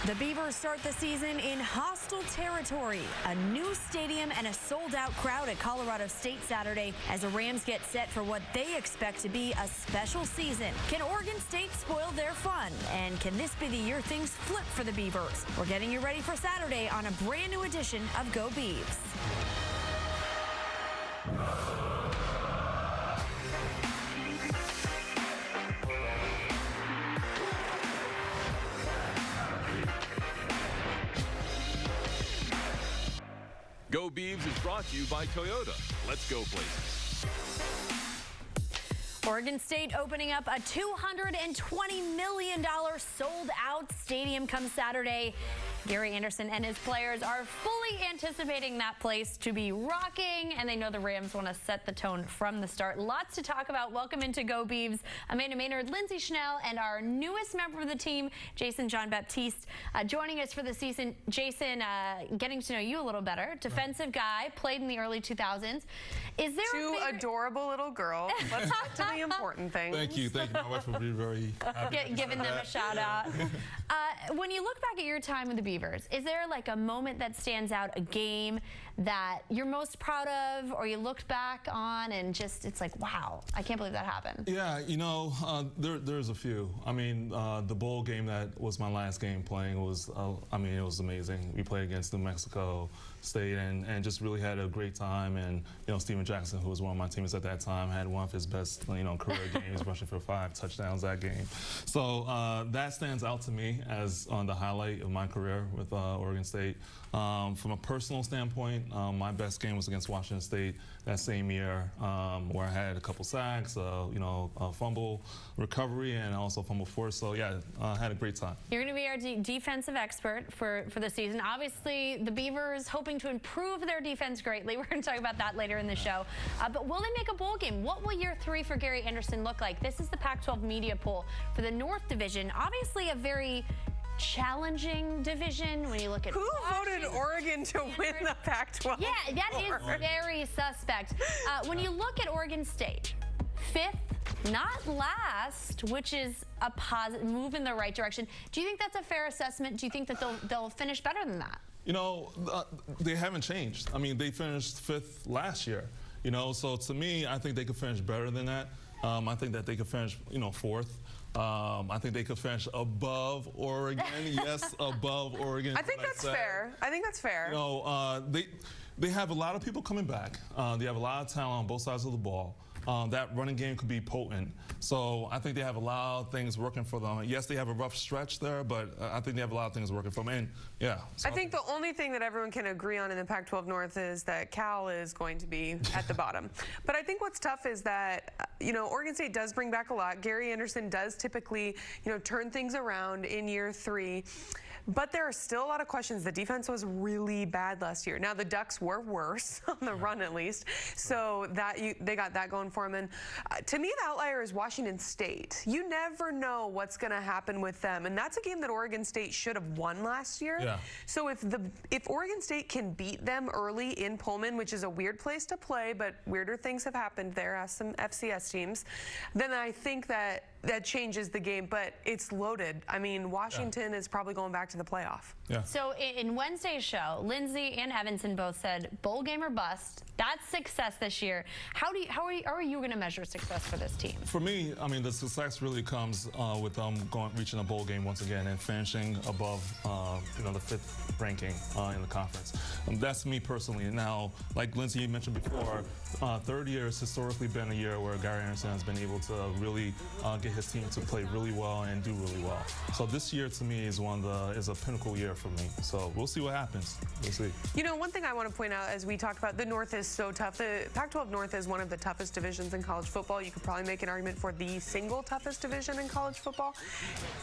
The Beavers start the season in hostile territory. A new stadium and a sold-out crowd at Colorado State Saturday as the Rams get set for what they expect to be a special season. Can Oregon State spoil their fun? And can this be the year things flip for the Beavers? We're getting you ready for Saturday on a brand new edition of Go Beavs. Go Beavs is brought to you by Toyota. Let's go places. Oregon State opening up a $220 million sold-out stadium come Saturday. Gary Anderson and his players are fully anticipating that place to be rocking, and they know the Rams want to set the tone from the start. Lots to talk about. Welcome into Go Beavs. Amanda Maynard, Lindsay Schnell, and our newest member of the team, Jason Jean-Baptiste, joining us for the season. Jason, getting to know you a little better. Defensive guy, played in the early 2000s. Is there two adorable little girls? Let's get to the important things. Thank you. Thank you. My wife will be very happy. Giving them a shout out. When you look back at your time with the Beavers, is there like a moment that stands out, a game that you're most proud of, or you looked back on and just, it's like, wow, I can't believe that happened? Yeah, you know, there's a few. I mean, the bowl game that was my last game playing was, I mean, it was amazing. We played against New Mexico State and just really had a great time. And, you know, Steven Jackson, who was one of my teammates at that time, had one of his best, you know, career games, rushing for 5 touchdowns that game. So that stands out to me as the highlight of my career with Oregon State. From a personal standpoint, my best game was against Washington State that same year, where I had a couple sacks, you know, a fumble recovery, and also fumble force. So yeah, I had a great time. You're going to be our defensive expert for the season. Obviously, the Beavers hoping to improve their defense greatly. We're going to talk about that later in the show. But will they make a bowl game? What will year 3 for Gary Anderson look like? This is the Pac-12 media poll for the North Division. Obviously, a very challenging division when you look at who voted Oregon to win the Pac-12. Yeah, that is very suspect. When you look at Oregon State, 5th, not last, which is a positive move in the right direction. Do you think that's a fair assessment? Do you think that they'll finish better than that? You know, they haven't changed. I mean, they finished 5th last year. You know, so to me, I think they could finish better than that. I think that they could finish, you know, 4th. I think they could finish above Oregon. Yes, above Oregon. I think that's fair. I think that's fair. You know, they have a lot of people coming back. They have a lot of talent on both sides of the ball. That running game could be potent. So I think they have a lot of things working for them. Yes, they have a rough stretch there, but I think they have a lot of things working for them. And yeah. So I think the only thing that everyone can agree on in the Pac-12 North is that Cal is going to be at the bottom. But I think what's tough is that, you know, Oregon State does bring back a lot. Gary Anderson does typically, you know, turn things around in year 3. But there are still a lot of questions. The defense was really bad last year. Now, the Ducks were worse, on the run at least. So they got that going for them. And to me, the outlier is Washington State. You never know what's going to happen with them. And that's a game that Oregon State should have won last year. Yeah. So if Oregon State can beat them early in Pullman, which is a weird place to play, but weirder things have happened there as some FCS teams, then I think that changes the game, but it's loaded. I mean, Washington is probably going back to the playoff. Yeah. So in Wednesday's show, Lindsay and Evanson both said bowl game or bust. That's success this year. How are you going to measure success for this team? For me, I mean, the success really comes with them reaching a bowl game once again and finishing above, you know, the 5th ranking in the conference. That's me personally. Now, like Lindsay mentioned before, 3rd year has historically been a year where Gary Anderson has been able to really get his team to play really well and do really well. So this year, to me, is a pinnacle year for me. So we'll see what happens. We'll see. You know, one thing I want to point out as we talk about the North is so tough. The Pac-12 North is one of the toughest divisions in college football. You could probably make an argument for the single toughest division in college football.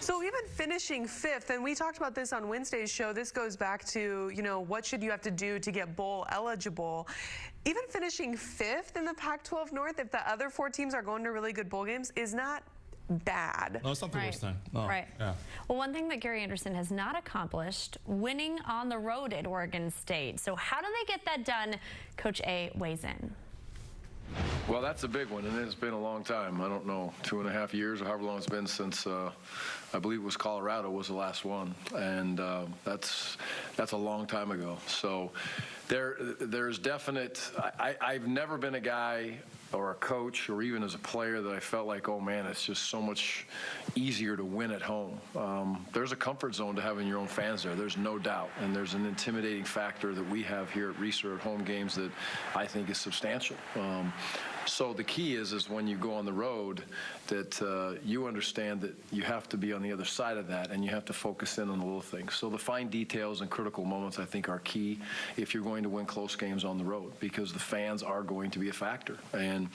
So even finishing 5th, and we talked about this on Wednesday's show, this goes back to, you know, what should you have to do to get bowl eligible? Even finishing 5th in the Pac-12 North, if the other 4 teams are going to really good bowl games, is not bad. No, it's not the worst thing. No. Right. Yeah. Well, one thing that Gary Anderson has not accomplished, winning on the road at Oregon State. So how do they get that done? Coach A weighs in. Well, that's a big one, and it's been a long time. I don't know, 2.5 years or however long it's been since I believe it was Colorado was the last one, and that's a long time ago. So there's definite. I've never been a guy or a coach or even as a player that I felt like, oh man, it's just so much easier to win at home. There's a comfort zone to having your own fans there. There's no doubt, and there's an intimidating factor that we have here at Reser at home games that I think is substantial. So the key is when you go on the road that you understand that you have to be on the other side of that, and you have to focus in on the little things. So the fine details and critical moments, I think, are key if you're going to win close games on the road, because the fans are going to be a factor. And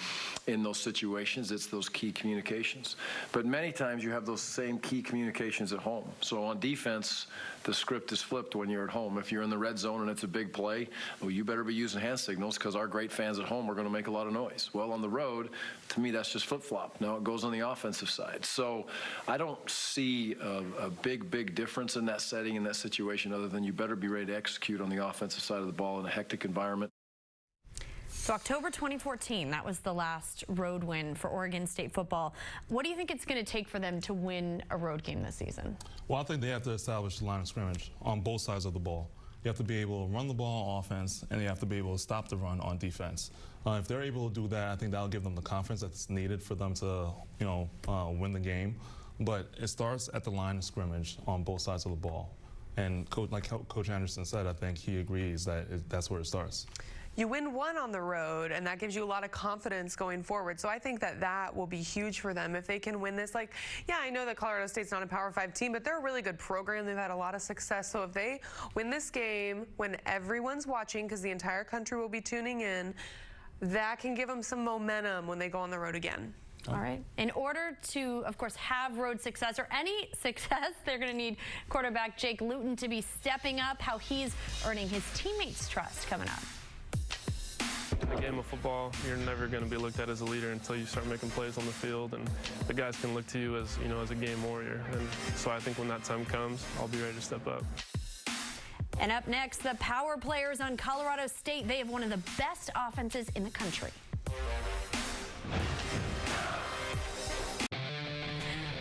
in those situations, it's those key communications. But many times you have those same key communications at home. So on defense, the script is flipped when you're at home. If you're in the red zone and it's a big play, well, you better be using hand signals, because our great fans at home are going to make a lot of noise. Well, on the road, to me, that's just flip-flop. Now it goes on the offensive side. So I don't see a big difference in that setting, in that situation, other than you better be ready to execute on the offensive side of the ball in a hectic environment. So October 2014, that was the last road win for Oregon State football. What do you think it's going to take for them to win a road game this season? Well, I think they have to establish the line of scrimmage on both sides of the ball. You have to be able to run the ball on offense, and you have to be able to stop the run on defense. If they're able to do that, I think that'll give them the confidence that's needed for them to, win the game. But it starts at the line of scrimmage on both sides of the ball. And like Coach Anderson said, I think he agrees that that's where it starts. You win one on the road, and that gives you a lot of confidence going forward. So I think that will be huge for them if they can win this. Like, yeah, I know that Colorado State's not a Power 5 team, but they're a really good program. They've had a lot of success. So if they win this game when everyone's watching, because the entire country will be tuning in, that can give them some momentum when they go on the road again. All right. In order to, of course, have road success or any success, they're going to need quarterback Jake Luton to be stepping up. How he's earning his teammates' trust coming up. In the game of football, you're never going to be looked at as a leader until you start making plays on the field, and the guys can look to you as, as a game warrior. And so I think when that time comes, I'll be ready to step up. And up next, the power players on Colorado State. They have one of the best offenses in the country.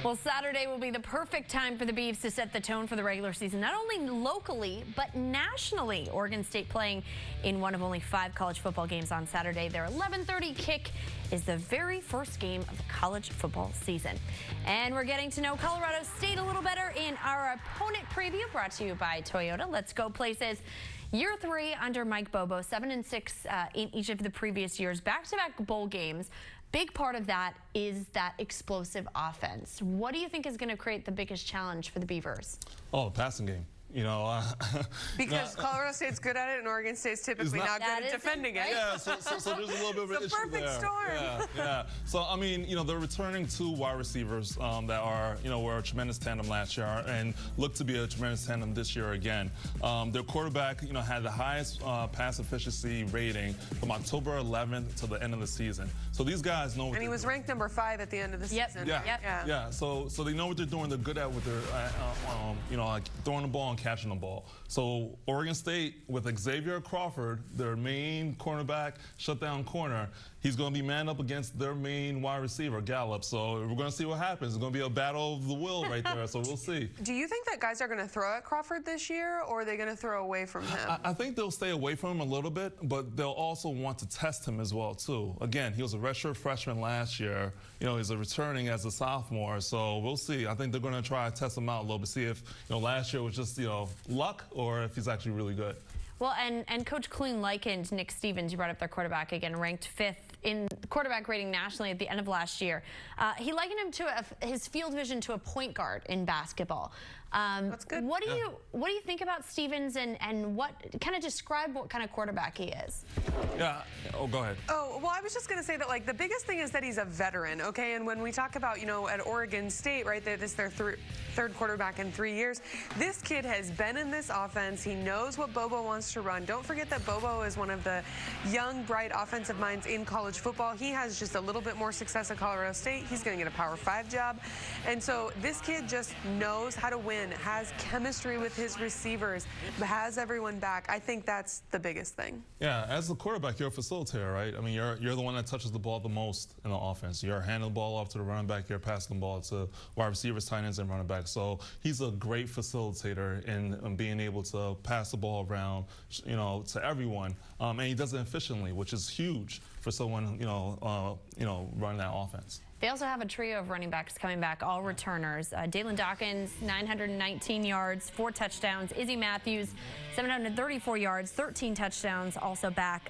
Well, Saturday will be the perfect time for the Beavs to set the tone for the regular season, not only locally, but nationally. Oregon State playing in one of only 5 college football games on Saturday. Their 11:30 kick is the very first game of the college football season. And we're getting to know Colorado State a little better in our opponent preview, brought to you by Toyota. Let's go places. Year 3 under Mike Bobo, 7-6 in each of the previous years, back-to-back bowl games. Big part of that is that explosive offense. What do you think is going to create the biggest challenge for the Beavers? Oh, the passing game. Because Colorado State's good at it, and Oregon State's typically not good at defending it. Yeah, so there's a little bit of an issue there. Perfect storm. Yeah. So I mean, they're returning 2 wide receivers that are, were a tremendous tandem last year and look to be a tremendous tandem this year again. Their quarterback, had the highest pass efficiency rating from October 11th to the end of the season. So these guys know what And he was ranked number 5 at the end of the season. Yeah. So they know what they're doing. They're good at what they're, like throwing the ball and catching the ball. So Oregon State with Xavier Crawford, their main cornerback, shutdown corner, he's going to be manned up against their main wide receiver, Gallup. So we're going to see what happens. It's going to be a battle of the will right there. So we'll see. Do you think that guys are going to throw at Crawford this year, or are they going to throw away from him? I think they'll stay away from him a little bit, but they'll also want to test him as well, too. Again, he was a redshirt freshman last year. He's returning as a sophomore. So we'll see. I think they're going to try to test him out a little bit, see if, last year was just, luck, or if he's actually really good. Well, and Coach Clune likened Nick Stevens, you brought up their quarterback again, ranked 5th in quarterback rating nationally at the end of last year. He likened him to his field vision to a point guard in basketball. That's good. What do you think about Stevens, and what kind of describe what kind of quarterback he is? Yeah. Oh, go ahead. Oh, well, I was just going to say that, like, the biggest thing is that he's a veteran, okay? And when we talk about, at Oregon State, right, this is their third quarterback in 3 years, this kid has been in this offense. He knows what Bobo wants to run. Don't forget that Bobo is one of the young, bright offensive minds in college college football. He has just a little bit more success at Colorado State. He's going to get a Power 5 job. And so this kid just knows how to win, has chemistry with his receivers, has everyone back. I think that's the biggest thing. Yeah, as a quarterback, you're a facilitator, right? I mean, you're the one that touches the ball the most in the offense. You're handing the ball off to the running back. You're passing the ball to wide receivers, tight ends, and running back. So he's a great facilitator in being able to pass the ball around, to everyone, and he does it efficiently, which is huge for someone, running that offense. They also have a trio of running backs coming back, all returners. Dalen Dawkins, 919 yards, 4 touchdowns. Izzy Matthews, 734 yards, 13 touchdowns, also back.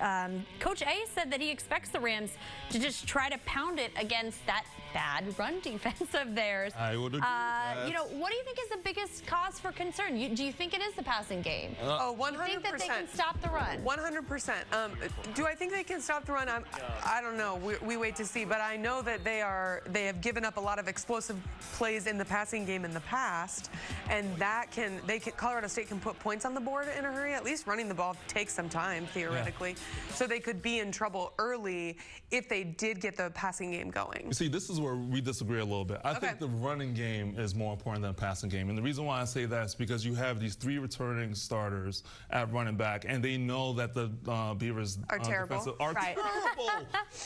Coach A said that he expects the Rams to just try to pound it against that bad run defense of theirs. I would agree. What do you think is the biggest cause for concern? Do you think it is the passing game? 100%. Do you think that they can stop the run? 100%. Do I think they can stop the run? I don't know. We wait to see. But I know that they have given up a lot of explosive plays in the passing game in the past, and Colorado State can put points on the board in a hurry. At least running the ball takes some time theoretically, so they could be in trouble early if they did get the passing game going. You see, this is where we disagree a little bit. I think the running game is more important than the passing game, and the reason why I say that is because you have these 3 returning starters at running back, and they know that the Beavers are terrible.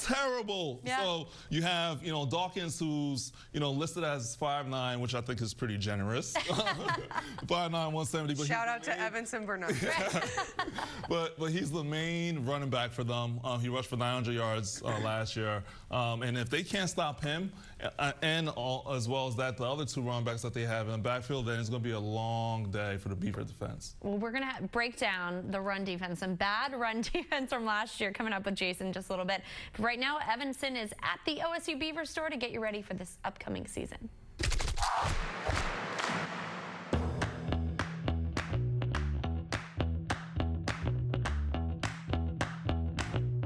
Terrible. Yeah. So you have Dawkins, who's listed as 5'9", which I think is pretty generous. 5'9", 170. But Shout out to Evanson Bernard. but he's the main running back for them. He rushed for 900 yards last year, and if they can't stop him, as well as that, the other 2 running backs that they have in the backfield, then it's going to be a long day for the Beaver defense. Well, we're going to break down the run defense, some bad run defense from last year, coming up with Jason in just a little bit. But right now, Evanson is at the OSU Beaver store to get you ready for this upcoming season.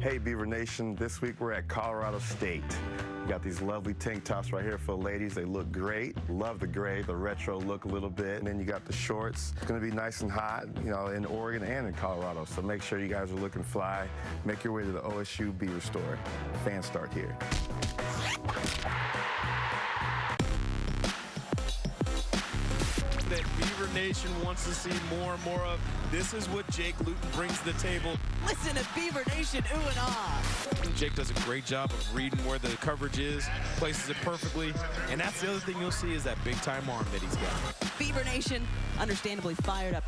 Hey Beaver Nation, this week we're at Colorado State. We got these lovely tank tops right here for ladies. They look great. Love the gray, the retro look a little bit. And then you got the shorts. It's gonna be nice and hot, in Oregon and in Colorado. So make sure you guys are looking fly. Make your way to the OSU Beaver store. Fans start here. That Beaver Nation wants to see more and more of. This is what Jake Luton brings to the table. Listen to Beaver Nation, ooh and ah. Jake does a great job of reading where the coverage is, places it perfectly, and that's the other thing you'll see is that big-time arm that he's got. Beaver Nation, understandably fired up.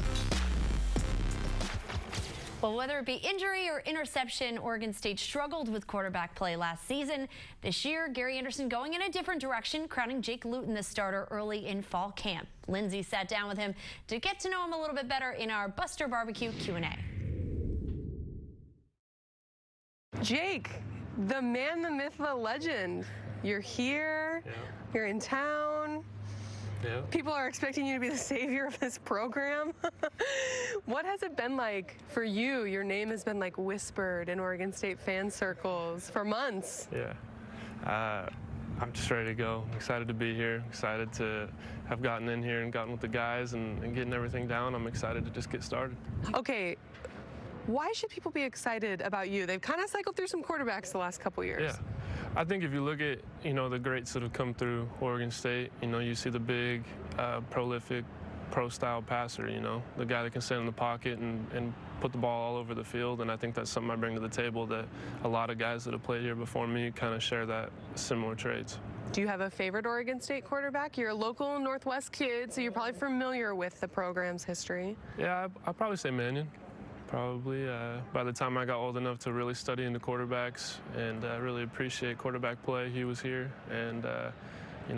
Well, whether it be injury or interception, Oregon State struggled with quarterback play last season. This year, Gary Anderson going in a different direction, crowning Jake Luton the starter early in fall camp. Lindsay sat down with him to get to know him a little bit better in our Buster Barbecue Q&A. Jake, the man, the myth, the legend. You're here. Yeah. You're in town. Yeah. People are expecting you to be the savior of this program. What has it been like for you? Your name has been whispered in Oregon State fan circles for months. Yeah. I'm just ready to go. I'm excited to be here. Excited to have gotten in here and gotten with the guys and getting everything down. I'm excited to just get started. Okay, why should people be excited about you? They've kind of cycled through some quarterbacks the last couple years. Yeah. I think if you look at, the greats that have come through Oregon State, you see the big, prolific, pro-style passer, the guy that can stand in the pocket and put the ball all over the field. And I think that's something I bring to the table that a lot of guys that have played here before me kind of share that similar traits. Do you have a favorite Oregon State quarterback? You're a local Northwest kid, so you're probably familiar with the program's history. Yeah, I'd probably say Mannion. Probably. By the time I got old enough to really study into quarterbacks and really appreciate quarterback play, he was here. And,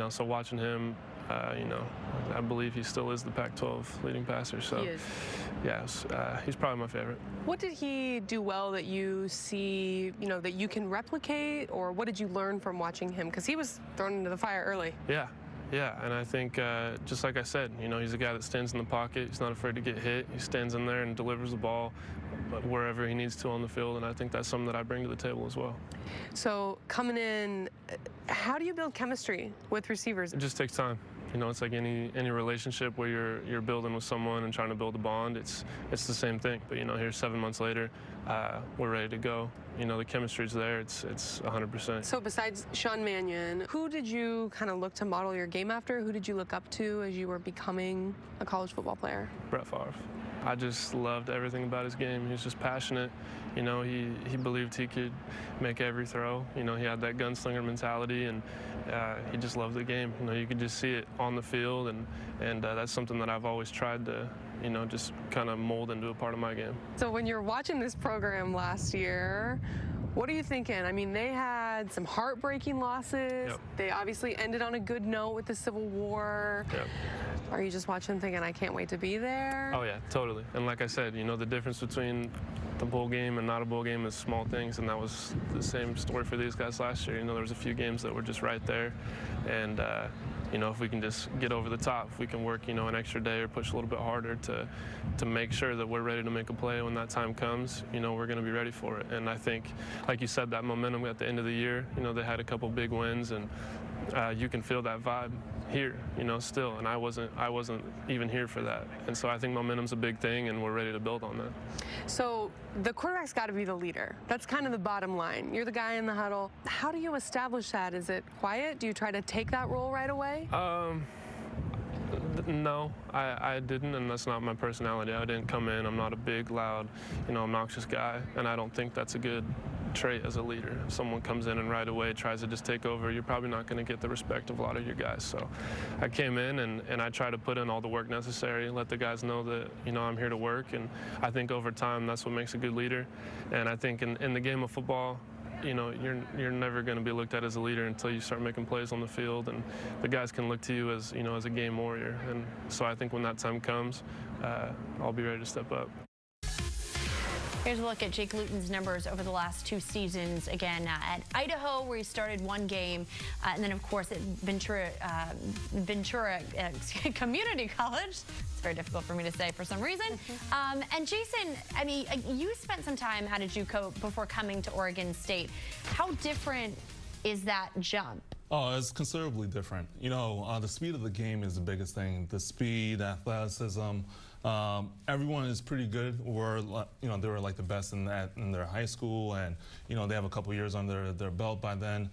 so watching him, I believe he still is the Pac-12 leading passer. So, He is. Yeah, he's probably my favorite. What did he do well that you see, that you can replicate, or what did you learn from watching him? Because he was thrown into the fire early. Yeah, and I think, just like I said, he's a guy that stands in the pocket. He's not afraid to get hit. He stands in there and delivers the ball wherever he needs to on the field, and I think that's something that I bring to the table as well. So coming in, how do you build chemistry with receivers? It just takes time. You know, it's like any relationship where you're building with someone and trying to build a bond. It's the same thing. But you know, here 7 months later, we're ready to go. You know, the chemistry's there. It's 100%. So besides Sean Mannion, who did you kind of look to model your game after? Who did you look up to as you were becoming a college football player? Brett Favre. I just loved everything about his game. He was just passionate. You know, he believed he could make every throw. You know, he had that gunslinger mentality, and he just loved the game. You know, you could just see it on the field, and that's something that I've always tried to, you know, just kind of mold into a part of my game. So when you're watching this program last year, what are you thinking? I mean, they had some heartbreaking losses. Yep. They obviously ended on a good note with the Civil War. Yep. Are you just watching thinking, I can't wait to be there? Oh, yeah, totally. And like I said, you know, the difference between the bowl game and not a bowl game is small things, and that was the same story for these guys last year. You know, there was a few games that were just right there, and you know, if we can just get over the top, if we can work, you know, an extra day or push a little bit harder to make sure that we're ready to make a play when that time comes, you know, we're going to be ready for it. And I think, like you said, that momentum at the end of the year, you know, they had a couple big wins, and you can feel that vibe here, you know, still, and I wasn't even here for that. And so I think momentum's a big thing, and we're ready to build on that. So the quarterback's got to be the leader. That's kind of the bottom line. You're the guy in the huddle. How do you establish that? Is it quiet? Do you try to take that role right away? No, I didn't, and that's not my personality. I didn't come in. I'm not a big, loud, you know, obnoxious guy, and I don't think that's a good trait as a leader. If someone comes in and right away tries to just take over, you're probably not going to get the respect of a lot of your guys. So I came in and I try to put in all the work necessary, let the guys know that, you know, I'm here to work, and I think over time that's what makes a good leader. And I think in the game of football, you know, you're never going to be looked at as a leader until you start making plays on the field, and the guys can look to you as, you know, as a game warrior. And so I think when that time comes, I'll be ready to step up. Here's a look at Jake Luton's numbers over the last 2 seasons. Again, at Idaho, where he started 1 game, and then, of course, at Ventura Community College. It's very difficult for me to say for some reason. And Jason, I mean, you spent some time at a JUCO before coming to Oregon State. How different is that jump? Oh, it's considerably different. You know, the speed of the game is the biggest thing. The speed, athleticism. Everyone is pretty good. You know, they were like the best in their high school, and you know, they have a couple years under their belt by then.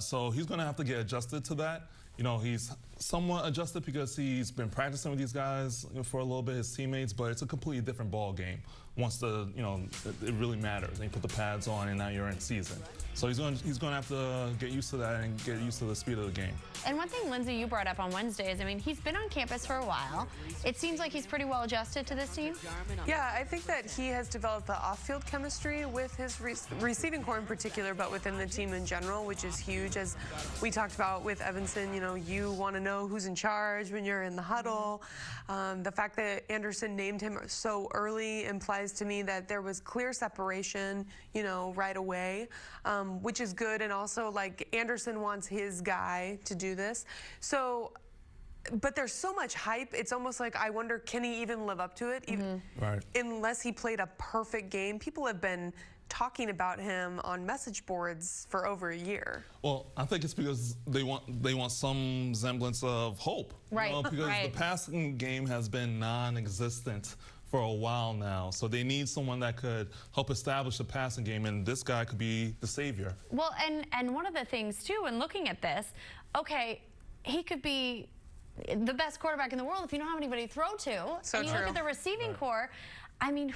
So he's going to have to get adjusted to that. You know, he's somewhat adjusted because he's been practicing with these guys for a little bit, his teammates, but it's a completely different ball game once you know, it really matters. And you put the pads on, and now you're in season. So he's going to have to get used to that and get used to the speed of the game. And one thing, Lindsay, you brought up on Wednesday is, I mean, he's been on campus for a while. It seems like he's pretty well adjusted to this team. Yeah, I think that he has developed the off-field chemistry with his receiving core in particular, but within the team in general, which is huge. As we talked about with Evanson, you know, you want to know who's in charge when you're in the huddle. The fact that Anderson named him so early implies to me that there was clear separation, you know, right away, which is good. And also, like, Anderson wants his guy to do this. So, but there's so much hype. It's almost like, I wonder, can he even live up to it? Even, right. Unless he played a perfect game. People have been talking about him on message boards for over a year. Well, I think it's because they want some semblance of hope. Right. You know, because right. the passing game has been non-existent for a while now. So they need someone that could help establish the passing game, and this guy could be the savior. Well, and one of the things, too, when looking at this, okay, he could be the best quarterback in the world if you don't have anybody to throw to. So and you true. look at the receiving core, I mean,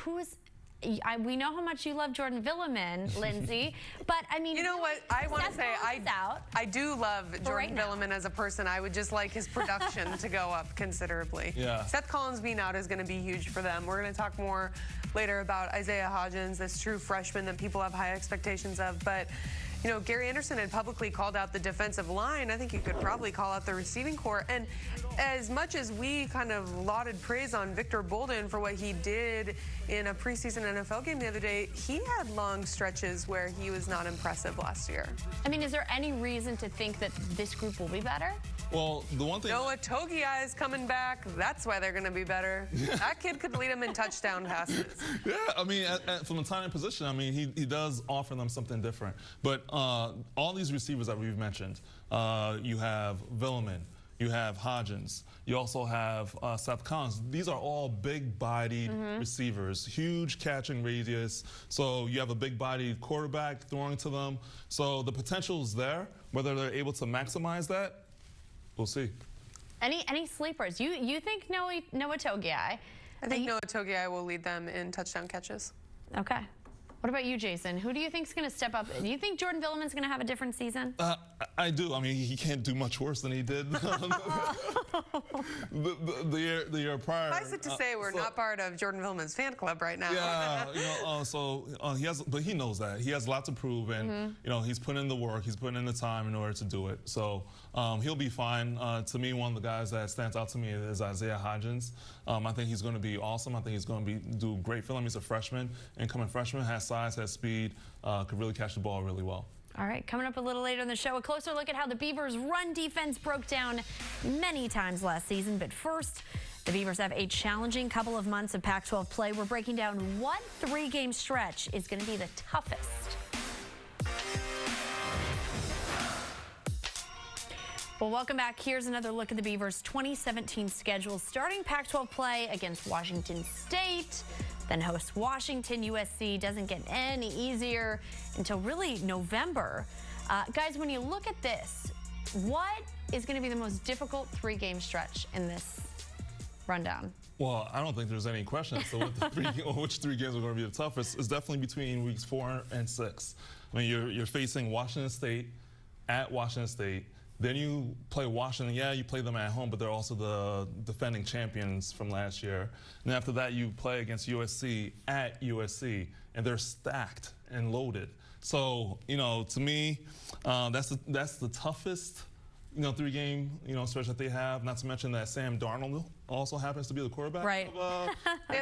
we know how much you love Jordan Villeman, Lindsay, but I mean, you know what? I want to say I do love Jordan right Villeman as a person. I would just like his production to go up considerably. Yeah. Seth Collins being out is going to be huge for them. We're going to talk more later about Isaiah Hodgins, this true freshman that people have high expectations of. But you know, Gary Anderson had publicly called out the defensive line. I think you could probably call out the receiving core. And as much as we kind of lauded praise on Victor Bolden for what he did in a preseason NFL game the other day, he had long stretches where he was not impressive last year. I mean, is there any reason to think that this group will be better? Well, the one thing... Noah Togiai is coming back. That's why they're going to be better. That kid could lead them in touchdown passes. Yeah, I mean, from the tight end position, I mean, he does offer them something different. But all these receivers that we've mentioned, you have Villeman, You have Hodgins. You also have Seth Collins. These are all big-bodied receivers, huge catching radius. So you have a big-bodied quarterback throwing to them. So the potential is there. Whether they're able to maximize that, we'll see. Any sleepers? You think Noah Togiai? I think Noah Togiai will lead them in touchdown catches. Okay. What about you, Jason? Who do you think is going to step up? Do you think Jordan Villeman's going to have a different season? I do. I mean, he can't do much worse than he did the year prior. Suffice it to say, we're not part of Jordan Villeman's fan club right now. Yeah, he has, but he knows that he has a lot to prove, and he's put in the work, he's put in the time in order to do it. So he'll be fine. To me, one of the guys that stands out to me is Isaiah Hodgins. I think he's going to be awesome. I think he's going to do great for them. He's a freshman, incoming freshman, has size, has speed, could really catch the ball really well. All right, coming up a little later in the show, a closer look at how the Beavers' run defense broke down many times last season. But first, the Beavers have a challenging couple of months of Pac-12 play. We're breaking down what three-game stretch is going to be the toughest. Well, welcome back. Here's another look at the Beavers' 2017 schedule. Starting Pac-12 play against Washington State, then host Washington. USC doesn't get any easier until really November. Guys, when you look at this, what is going to be the most difficult three-game stretch in this rundown? Well, I don't think there's any question as to which three games are going to be the toughest. It's definitely between weeks 4 and 6. I mean, you're facing Washington State at Washington State. Then you play Washington. Yeah, you play them at home, but they're also the defending champions from last year. And after that, you play against USC at USC, and they're stacked and loaded. So, to me, that's the toughest, three-game, stretch that they have. Not to mention that Sam Darnold also happens to be the quarterback. Right.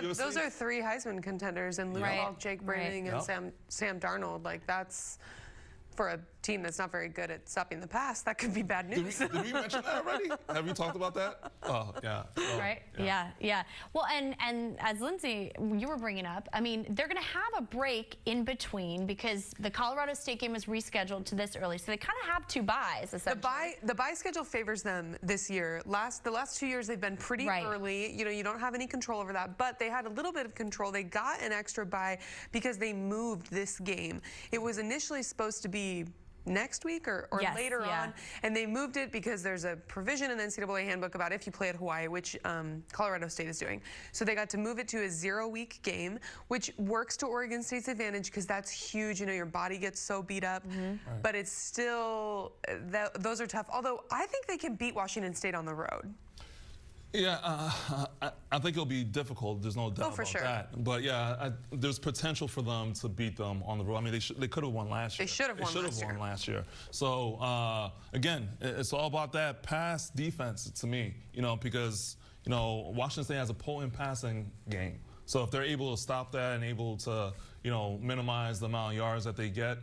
Those are 3 Heisman contenders, and Luke Falk, Jake Browning, and Sam Darnold. Like, that's, for a team that's not very good at stopping the pass, that could be bad news. Did we mention that already? Have we talked about that? Oh, yeah. Oh, right? Yeah. Well, and as Lindsay, you were bringing up, I mean, they're going to have a break in between because the Colorado State game was rescheduled to this early, so they kind of have 2 byes, essentially. The bye schedule favors them this year. The last 2 years, they've been pretty early. You don't have any control over that, but they had a little bit of control. They got an extra bye because they moved this game. It was initially supposed to be next week or later on, and they moved it because there's a provision in the NCAA handbook about if you play at Hawaii, which Colorado State is doing. So they got to move it to a 0-week game, which works to Oregon State's advantage because that's huge. Your body gets so beat up, but it's still, those are tough. Although I think they can beat Washington State on the road. Yeah, I think it'll be difficult. There's no doubt about that. But yeah, there's potential for them to beat them on the road. I mean, they could have won last year. They should have won last year. So again, it's all about that pass defense to me. Because Washington State has a potent passing game. So if they're able to stop that and able to minimize the amount of yards that they get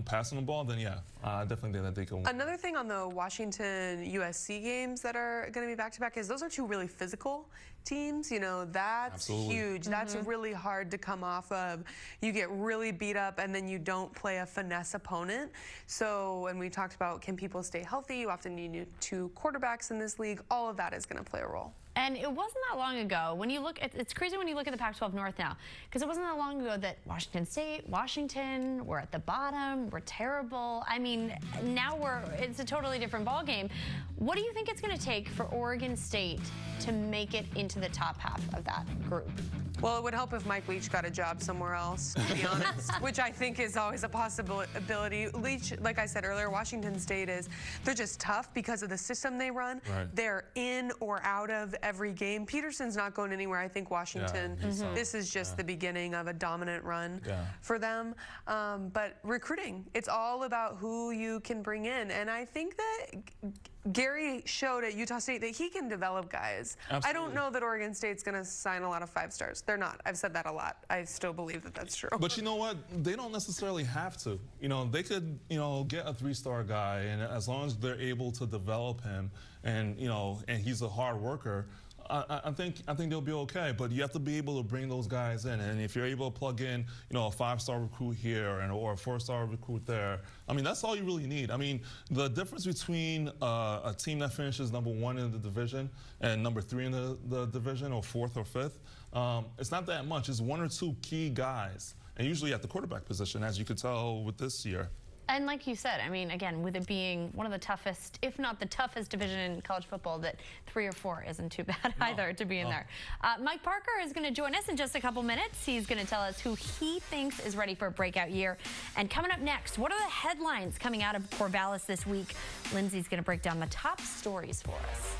passing the ball, then yeah, I definitely think that they can win. Another thing on the Washington-USC games that are going to be back-to-back is those are 2 really physical teams. That's huge. That's really hard to come off of. You get really beat up, and then you don't play a finesse opponent. So when we talked about can people stay healthy, you often need 2 quarterbacks in this league. All of that is going to play a role. And it wasn't that long ago, when you look at, it's crazy when you look at the Pac-12 North now, because it wasn't that long ago that Washington State, Washington, we're at the bottom, we're terrible. I mean, now it's a totally different ballgame. What do you think it's going to take for Oregon State to make it into the top half of that group? Well, it would help if Mike Leach got a job somewhere else, to be honest, which I think is always a possibility. Leach, like I said earlier, Washington State they're just tough because of the system they run. They're in or out of every game. Peterson's not going anywhere. I think Washington, this is just the beginning of a dominant run for them. But recruiting, it's all about who you can bring in. And I think that Gary showed at Utah State that he can develop guys. I don't know that Oregon State's going to sign a lot of 5-stars. They're not. I've said that a lot. I still believe that that's true. But you know what? They don't necessarily have to. They could, get a 3-star guy, and as long as they're able to develop him, and and he's a hard worker, I think they'll be okay, but you have to be able to bring those guys in, and if you're able to plug in, a 5-star recruit here or a 4-star recruit there, I mean, that's all you really need. I mean, the difference between a team that finishes #1 in the division and #3 in the division, or 4th or 5th, it's not that much. It's 1 or 2 key guys, and usually at the quarterback position, as you could tell with this year. And like you said, I mean, again, with it being one of the toughest, if not the toughest division in college football, that 3 or 4 isn't too bad either to be in there. Mike Parker is going to join us in just a couple minutes. He's going to tell us who he thinks is ready for a breakout year. And coming up next, what are the headlines coming out of Corvallis this week? Lindsay's going to break down the top stories for us.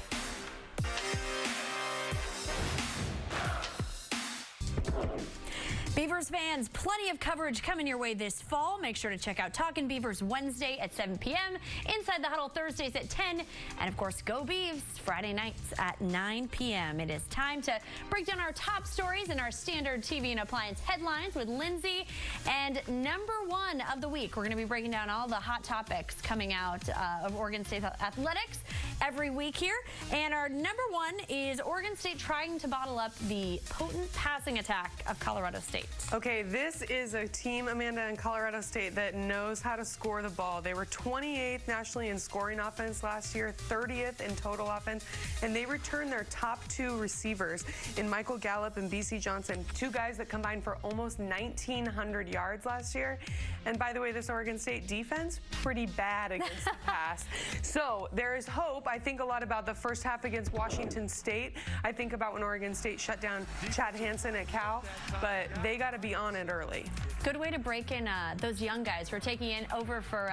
Beavers fans, plenty of coverage coming your way this fall. Make sure to check out Talkin' Beavers Wednesday at 7 p.m., Inside the Huddle Thursdays at 10, and of course, Go Beavs Friday nights at 9 p.m. It is time to break down our top stories in our standard TV and appliance headlines with Lindsay. And number 1 of the week, we're going to be breaking down all the hot topics coming out of Oregon State athletics every week here. And our number 1 is Oregon State trying to bottle up the potent passing attack of Colorado State. Okay, this is a team, Amanda, in Colorado State that knows how to score the ball. They were 28th nationally in scoring offense last year, 30th in total offense, and they returned their top 2 receivers in Michael Gallup and BC Johnson, 2 guys that combined for almost 1,900 yards last year. And by the way, this Oregon State defense, pretty bad against the pass. So there is hope. I think a lot about the first half against Washington State. I think about when Oregon State shut down Chad Hansen at Cal, but they got to be on it early. Good way to break in those young guys who are taking in over for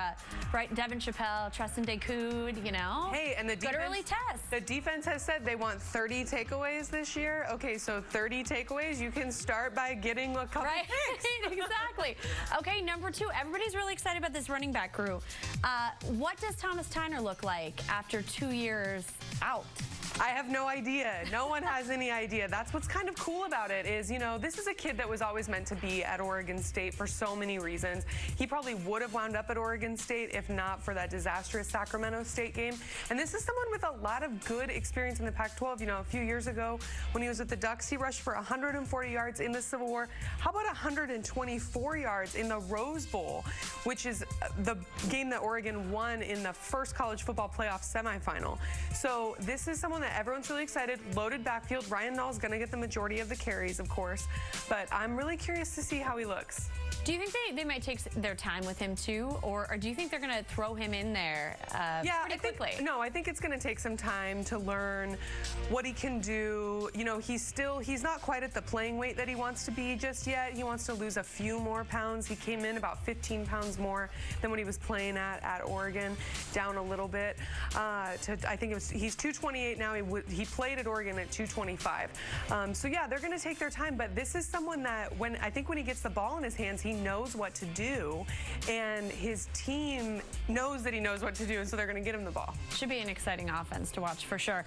Devin Chappelle, Treston Decoud, Hey, and the defense, good early test. The defense has said they want 30 takeaways this year. Okay, so 30 takeaways, you can start by getting a couple picks. Exactly. Okay, number 2, everybody's really excited about this running back crew. What does Thomas Tyner look like after 2 years out? I have no idea. No one has any idea. That's what's kind of cool about it is, this is a kid that was always meant to be at Oregon State for so many reasons. He probably would have wound up at Oregon State if not for that disastrous Sacramento State game. And this is someone with a lot of good experience in the Pac-12. A few years ago when he was with the Ducks, he rushed for 140 yards in the Civil War. How about 124 yards in the Rose Bowl, which is the game that Oregon won in the first college football playoff semifinal. So this is someone that everyone's really excited. Loaded backfield. Ryan Nall's going to get the majority of the carries, of course, but I'm really curious to see how he looks. Do you think they might take their time with him too, or do you think they're going to throw him in there pretty quickly? I think it's going to take some time to learn what he can do. He's not quite at the playing weight that he wants to be just yet. He wants to lose a few more pounds. He came in about 15 pounds more than when he was playing at Oregon, down a little bit. I think he's 228 now. He played at Oregon at 225. So yeah, they're going to take their time, but this is someone that when he gets the ball in his hands, he knows what to do, and his team knows that he knows what to do, and so they're going to get him the ball. Should be an exciting offense to watch for sure.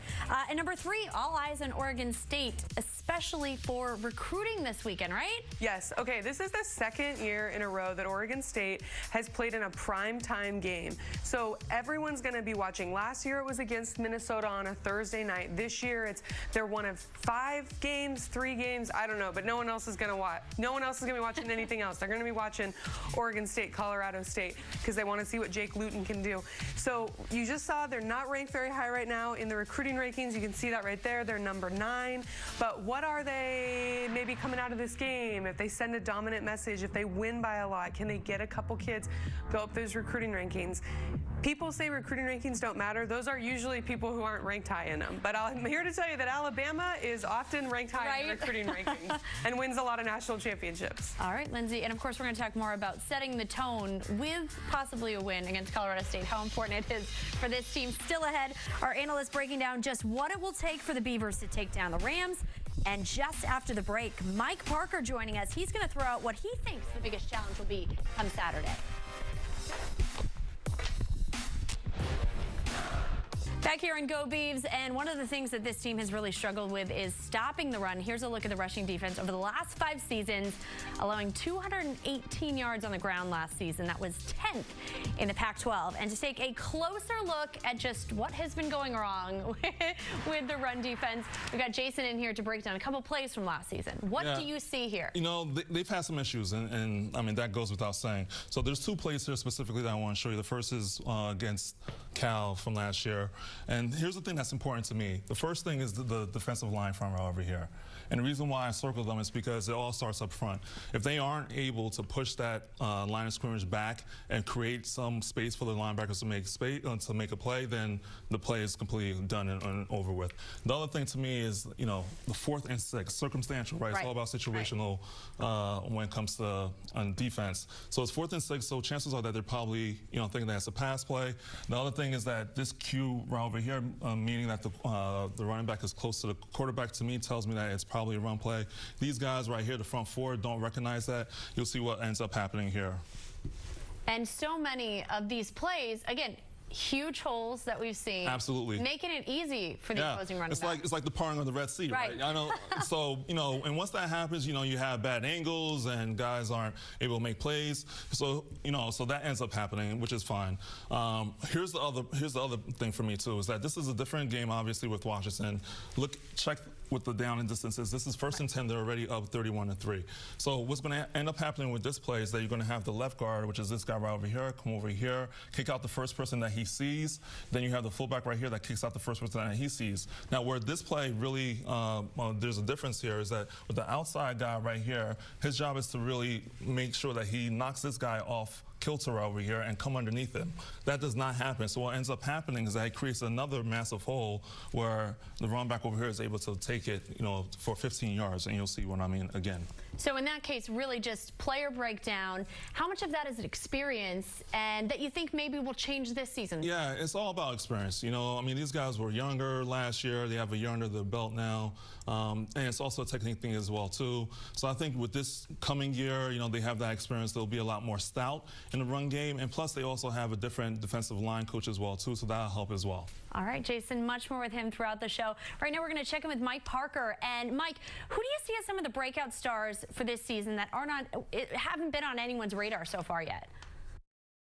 And number 3, all eyes on Oregon State, especially for recruiting this weekend, right? Yes. Okay, this is the 2nd year in a row that Oregon State has played in a prime-time game. So everyone's going to be watching. Last year it was against Minnesota on a Thursday night. This year they're one of 5 games, 3 games, I don't know, but no one else is going to watch. No one else is going to be watching anything else. They're going to be watching Oregon State, Colorado State, because they want to see what Jake Luton can do. So you just saw they're not ranked very high right now in the recruiting rankings. You can see that right there. They're number 9. But what are they maybe coming out of this game? If they send a dominant message, if they win by a lot, can they get a couple kids go up those recruiting rankings? People say recruiting rankings don't matter. Those are usually people who aren't ranked high in them. But I'm here to tell you that Alabama is often ranked high in the recruiting rankings and wins a lot of national championships. All right, Lindsay. And of course, we're going to talk more about setting the tone with possibly a win against Colorado State, how important it is for this team. Still ahead, our analysts breaking down just what it will take for the Beavers to take down the Rams. And just after the break, Mike Parker joining us. He's going to throw out what he thinks the biggest challenge will be come Saturday. Back here in Go Beavs, and one of the things that this team has really struggled with is stopping the run. Here's a look at the rushing defense over the last 5 seasons, allowing 218 yards on the ground last season. That was 10th in the Pac-12. And to take a closer look at just what has been going wrong with the run defense, we've got Jason in here to break down a couple plays from last season. What do you see here? You know, they've had some issues, and I mean, that goes without saying. So there's 2 plays here specifically that I want to show you. The first is against Cal from last year. And here's the thing that's important to me. The first thing is the defensive line front row over here. And the reason why I circled them is because it all starts up front. If they aren't able to push that line of scrimmage back and create some space for the linebackers to make a play, then the play is completely done and over with. The other thing to me is, you know, the 4th and 6, circumstantial, right? It's all about situational when it comes to on defense. So it's 4th and 6, so chances are that they're probably, you know, thinking that it's a pass play. The other thing is that this Q right over here, meaning that the running back is close to the quarterback, to me tells me that it's probably a run play. These guys right here, the front 4, don't recognize that. You'll see what ends up happening here. And so many of these plays, again, huge holes that we've seen. Absolutely. Making it easy for the opposing running back. It's like the parting of the Red Sea, right? I know. So, you know, and once that happens, you know, you have bad angles and guys aren't able to make plays. So, you know, so that ends up happening, which is fine. Here's the other thing for me too, is that this is a different game, obviously, with Washington. Check with the down and distances. This is 1st and 10. They're already up 31-3. So what's going to end up happening with this play is that you're going to have the left guard, which is this guy right over here, come over here, kick out the first person that he sees. Then you have the fullback right here that kicks out the first person that he sees. Now, where this play really, there's a difference here, is that with the outside guy right here, his job is to really make sure that he knocks this guy off kilter over here and come underneath him. That does not happen. So what ends up happening is that it creates another massive hole where the run back over here is able to take it, you know, for 15 yards, and you'll see what I mean again. So in that case, really just player breakdown. How much of that is experience and that you think maybe will change this season? Yeah, it's all about experience. You know, I mean, these guys were younger last year. They have a year under their belt now. And it's also a technique thing as well, too. So I think with this coming year, you know, they have that experience. They'll be a lot more stout in the run game. And plus, they also have a different defensive line coach as well, too. So that'll help as well. All right, Jason, much more with him throughout the show. Right now, we're going to check in with Mike Parker. And Mike, who do you see as some of the breakout stars for this season that haven't been on anyone's radar so far yet?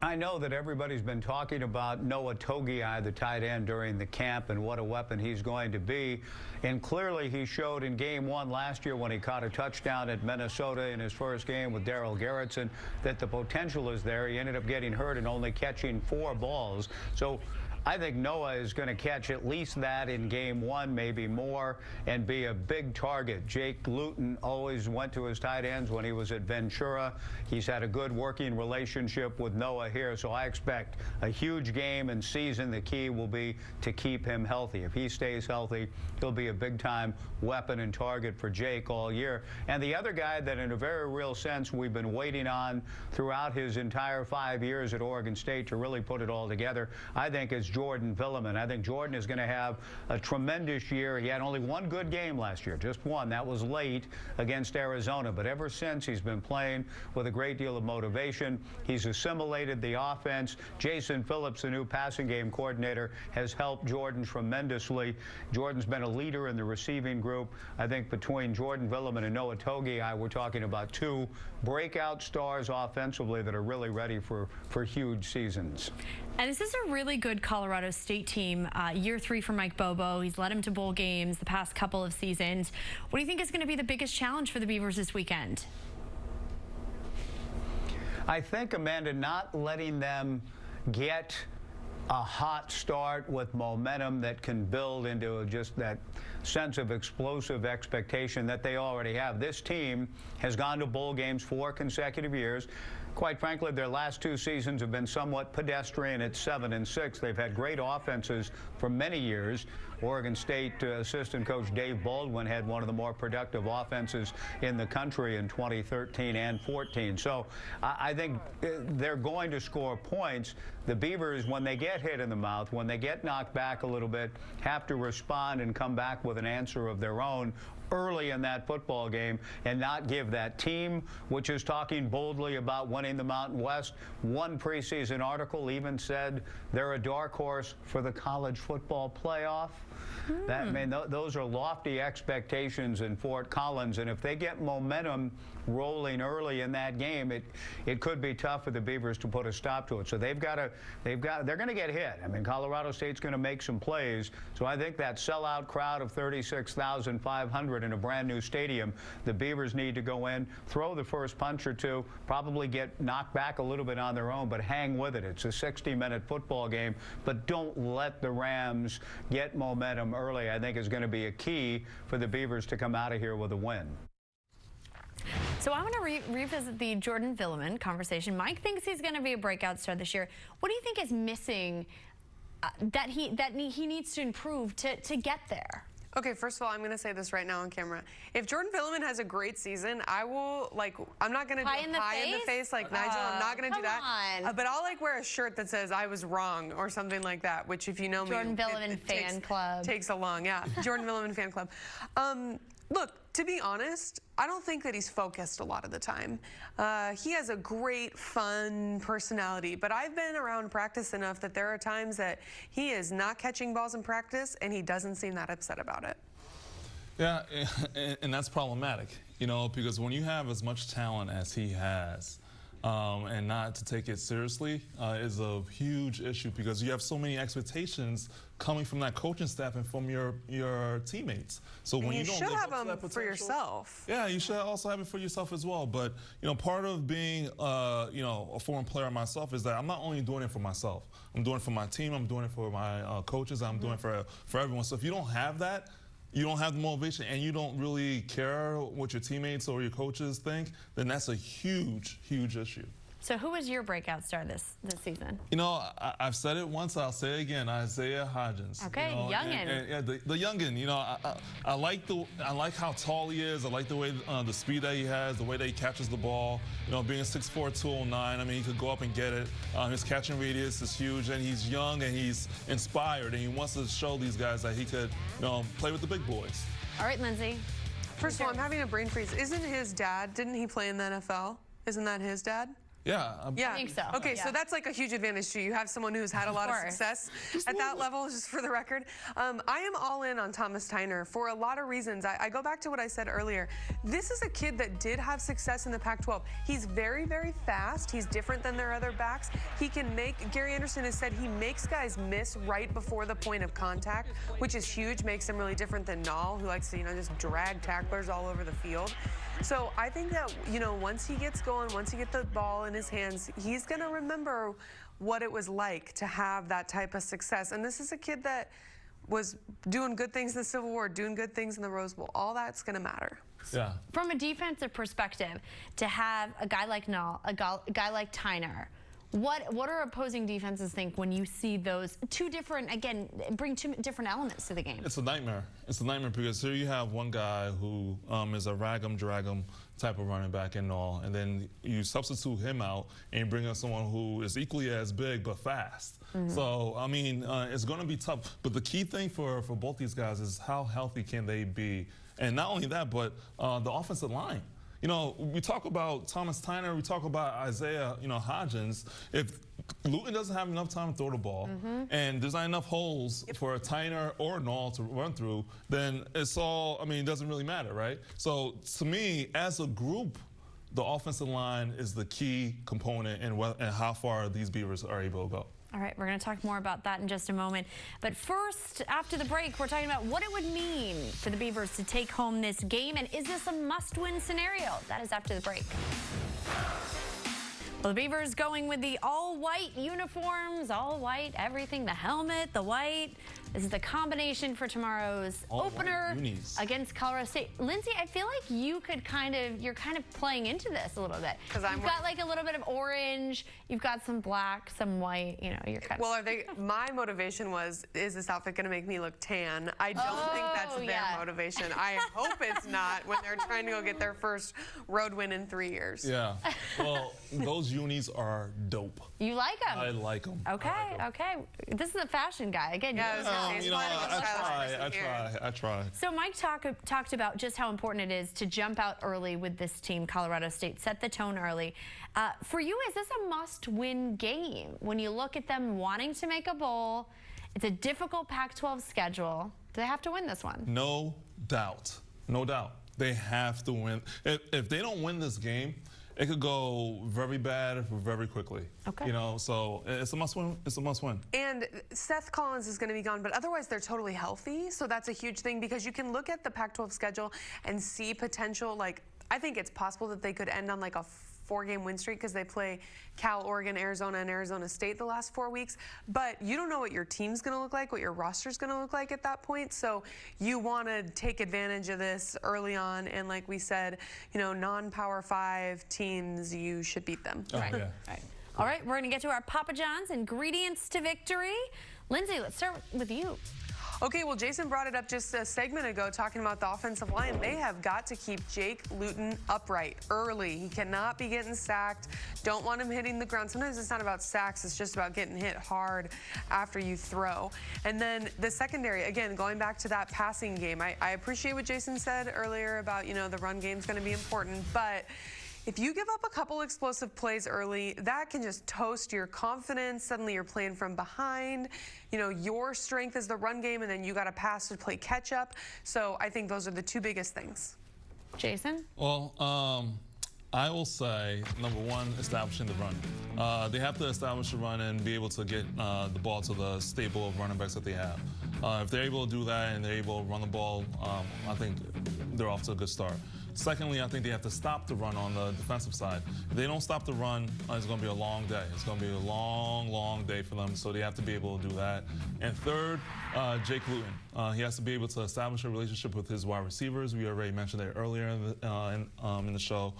I know that everybody's been talking about Noah Togiai, the tight end, during the camp and what a weapon he's going to be. And clearly he showed in Game 1 last year when he caught a touchdown at Minnesota in his first game with Darryl Garrettson that the potential is there. He ended up getting hurt and only catching 4 balls. So I think Noah is going to catch at least that in Game 1, maybe more, and be a big target. Jake Luton always went to his tight ends when he was at Ventura. He's had a good working relationship with Noah here, so I expect a huge game and season. The key will be to keep him healthy. If he stays healthy, he'll be a big-time weapon and target for Jake all year. And the other guy that in a very real sense we've been waiting on throughout his entire 5 years at Oregon State to really put it all together, I think is Jordan Villeman. I think Jordan is going to have a tremendous year. He had only 1 good game last year, just 1. That was late against Arizona. But ever since, he's been playing with a great deal of motivation. He's assimilated the offense. Jason Phillips, the new passing game coordinator, has helped Jordan tremendously. Jordan's been a leader in the receiving group. I think between Jordan Villeman and Noah Togiai, we're talking about 2 breakout stars offensively that are really ready for huge seasons. And this is a really good Colorado State team. Year 3 for Mike Bobo. He's led him to bowl games the past couple of seasons. What do you think is going to be the biggest challenge for the Beavers this weekend? I think, Amanda, not letting them get a hot start with momentum that can build into just that sense of explosive expectation that they already have. This team has gone to bowl games 4 consecutive years. Quite frankly, their last 2 seasons have been somewhat pedestrian at 7-6. They've had great offenses for many years. Oregon State assistant coach Dave Baldwin had one of the more productive offenses in the country in 2013 and 14. So I think they're going to score points. The Beavers, when they get hit in the mouth, when they get knocked back a little bit, have to respond and come back with an answer of their own, early in that football game and not give that team, which is talking boldly about winning the Mountain West. One preseason article even said they're a dark horse for the college football playoff. Those are lofty expectations in Fort Collins, and if they get momentum rolling early in that game, it could be tough for the Beavers to put a stop to it. So they're going to get hit. I mean, Colorado State's going to make some plays. So I think that sellout crowd of 36,500 in a brand new stadium, the Beavers need to go in, throw the first punch or two, probably get knocked back a little bit on their own, but hang with it. It's a 60-minute football game, but don't let the Rams get momentum early. I think is going to be a key for the Beavers to come out of here with a win. So I want to revisit the Jordan Villeman conversation. Mike thinks he's going to be a breakout star this year. What do you think is missing that he needs to improve to get there? Okay, first of all, I'm going to say this right now on camera. If Jordan Villeman has a great season, I will, I'm not going to do pie in the face like Nigel. I'm not going to do that. But I'll, wear a shirt that says, I was wrong, or something like that, which if you know Jordan me, Villeman fan club. Takes a long, Jordan Villeman fan club. Look, to be honest, I don't think that he's focused a lot of the time. He has a great, fun personality, but I've been around practice enough that there are times that he is not catching balls in practice, and he doesn't seem that upset about it. Yeah, and that's problematic, because when you have as much talent as he has, and not to take it seriously is a huge issue, because you have so many expectations coming from that coaching staff and from your teammates. So when you don't should live have up to that them for yourself. Yeah, you should also have it for yourself as well. But part of being a former player myself is that I'm not only doing it for myself. I'm doing it for my team. I'm doing it for my coaches. I'm doing it for everyone. So if you don't have that, you don't have the motivation, and you don't really care what your teammates or your coaches think, then that's a huge, huge issue. So who was your breakout star this season? I've said it once, I'll say it again. Isaiah Hodgins. Okay, youngin. The youngin. I like how tall he is. I like the way the speed that he has, the way that he catches the ball. Being 6'4", 209. I mean, he could go up and get it. His catching radius is huge, and he's young and he's inspired, and he wants to show these guys that he could, play with the big boys. All right, Lindsay. First of all, I'm having a brain freeze. Isn't his dad? Didn't he play in the NFL? Isn't that his dad? Yeah. I think so. Okay, so that's a huge advantage to you. You have someone who's had a lot of success at that level, just for the record. I am all in on Thomas Tyner for a lot of reasons. I go back to what I said earlier. This is a kid that did have success in the Pac-12. He's very, very fast. He's different than their other backs. He can Gary Anderson has said he makes guys miss right before the point of contact, which is huge, makes him really different than Nall, who likes to, just drag tacklers all over the field. So I think that, once he gets going, once he gets the ball in his hands, he's going to remember what it was like to have that type of success. And this is a kid that was doing good things in the Civil War, doing good things in the Rose Bowl. All that's going to matter. Yeah. From a defensive perspective, to have a guy like Nall, a guy like Tyner, what are opposing defenses think when you see those two different, bring two different elements to the game? It's a nightmare. It's a nightmare because here you have one guy who is a rag-em, drag-em type of running back and all, and then you substitute him out and you bring in someone who is equally as big but fast. So, I mean, it's going to be tough. But the key thing for both these guys is how healthy can they be? And not only that, but the offensive line. We talk about Thomas Tyner, we talk about Isaiah, Hodgins. If Luton doesn't have enough time to throw the ball, and there's not enough holes for a Tyner or Nall to run through, then it's all, it doesn't really matter, right? So to me, as a group, the offensive line is the key component in how far these Beavers are able to go. All right, we're going to talk more about that in just a moment. But first, after the break, we're talking about what it would mean for the Beavers to take home this game, and is this a must-win scenario? That is after the break. Well, the Beavers going with the all-white uniforms, all white, everything, the helmet, the white. This is the combination for tomorrow's opener against Colorado State. Lindsay, I feel like you're kind of playing into this a little bit. You've got a little bit of orange, you've got some black, some white, you're kind of... Well, my motivation was, is this outfit going to make me look tan? I don't think that's their motivation. I hope it's not when they're trying to go get their first road win in 3 years. Yeah. Well, those unis are dope. You like them? I like them. Okay, okay. This is a fashion guy. Again, Yeah, I try. So Mike talked about just how important it is to jump out early with this team, Colorado State, set the tone early. For you, is this a must-win game? When you look at them wanting to make a bowl, it's a difficult Pac-12 schedule. Do they have to win this one? No doubt. No doubt. They have to win. If they don't win this game, it could go very bad very quickly. Okay. You know, so it's a must-win. It's a must-win. And Seth Collins is going to be gone, but otherwise they're totally healthy. So that's a huge thing because you can look at the Pac-12 schedule and see potential. Like, I think it's possible that they could end on like a 4-game win streak because they play Cal, Oregon, Arizona, and Arizona State the last 4 weeks. But you don't know what your team's going to look like, what your roster's going to look like at that point. So you want to take advantage of this early on. And like we said, you know, non-Power 5 teams, you should beat them. Oh, Right. yeah. Right. All right, we're going to get to our Papa John's ingredients to victory. Lindsay, let's start with you. Okay, well, Jason brought it up just a segment ago talking about the offensive line. They have got to keep Jake Luton upright early. He cannot be getting sacked. Don't want him hitting the ground. Sometimes it's not about sacks. It's just about getting hit hard after you throw. And then the secondary, again, going back to that passing game, I appreciate what Jason said earlier about, you know, the run game's going to be important, but if you give up a couple explosive plays early, that can just toast your confidence. Suddenly you're playing from behind. You know, your strength is the run game, and then you got to pass to play catch up. So I think those are the two biggest things. Jason? Well, I will say, number one, establishing the run. They have to establish the run and be able to get the ball to the stable of running backs that they have. If they're able to do that and they're able to run the ball, I think they're off to a good start. Secondly, I think they have to stop the run on the defensive side. If they don't stop the run, it's going to be a long day. It's going to be a long, long day for them, so they have to be able to do that. And third, Jake Luton. He has to be able to establish a relationship with his wide receivers. We already mentioned it earlier in the show.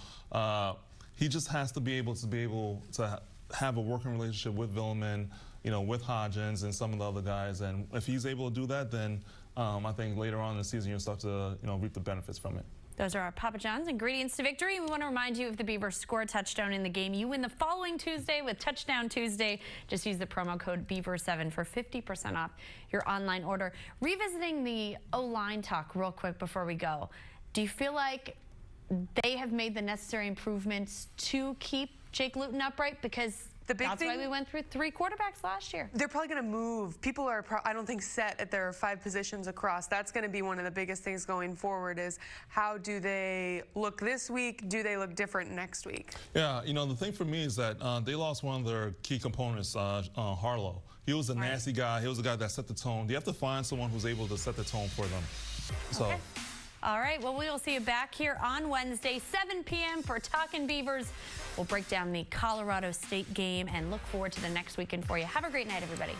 He just has to be able to have a working relationship with Villeman, you know, with Hodgins and some of the other guys. And if he's able to do that, then I think later on in the season you'll start to, you know, reap the benefits from it. Those are our Papa John's ingredients to victory. We want to remind you if the Beavers score a touchdown in the game, you win the following Tuesday with Touchdown Tuesday. Just use the promo code Beaver7 for 50% off your online order. Revisiting the O-line talk real quick before we go, do you feel like they have made the necessary improvements to keep Jake Luton upright? Because that's why we went through 3 quarterbacks last year. They're probably going to move. People are, I don't think, set at their 5 positions across. That's going to be one of the biggest things going forward is how do they look this week? Do they look different next week? Yeah, you know, the thing for me is that they lost one of their key components, Harlow. He was a nasty guy. He was a guy that set the tone. You have to find someone who's able to set the tone for them. So. Okay. All right, well, we will see you back here on Wednesday, 7 p.m. for Talkin' Beavers. We'll break down the Colorado State game and look forward to the next weekend for you. Have a great night, everybody.